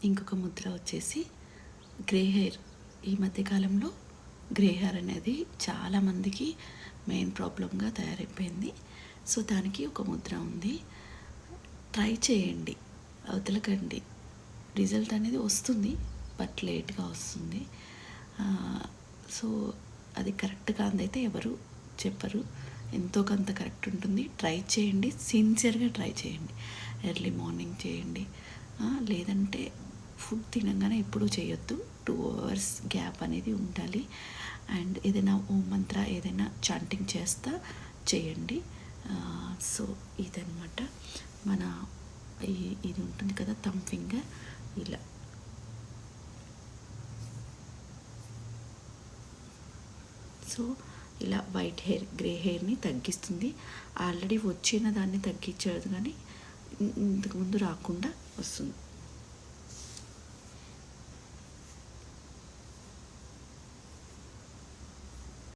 ఇంకొక ముద్ర వచ్చేసి grey hair. ఈ మధ్యకాలంలో గ్రే హెయిర్ అనేది చాలామందికి మెయిన్ ప్రాబ్లంగా తయారైపోయింది. సో దానికి ఒక ముద్ర ఉంది, ట్రై చేయండి, వదలకండి. రిజల్ట్ అనేది వస్తుంది, బట్ లేట్గా వస్తుంది. సో అది కరెక్ట్ కాదైతే ఎవరు చెప్పరు, ఎంతో కొంత కరెక్ట్ ఉంటుంది. ట్రై చేయండి, సిన్సియర్గా ట్రై చేయండి. ఎర్లీ మార్నింగ్ చేయండి, లేదంటే ఫుడ్ తినగానే ఎప్పుడూ చేయొద్దు. 2 hours గ్యాప్ అనేది ఉండాలి. అండ్ ఏదైనా ఓం మంత్ర ఏదైనా చాంటింగ్ చేస్తా చేయండి. సో ఇదన్నమాట మన ఇది ఉంటుంది కదా థంబ్ ఫింగర్, ఇలా సో ఇలా వైట్ హెయిర్ గ్రే హెయిర్ని తగ్గిస్తుంది. ఆల్రెడీ వచ్చిన దాన్ని తగ్గించదు, కానీ ఇంతకుముందు రాకుండా వస్తుంది.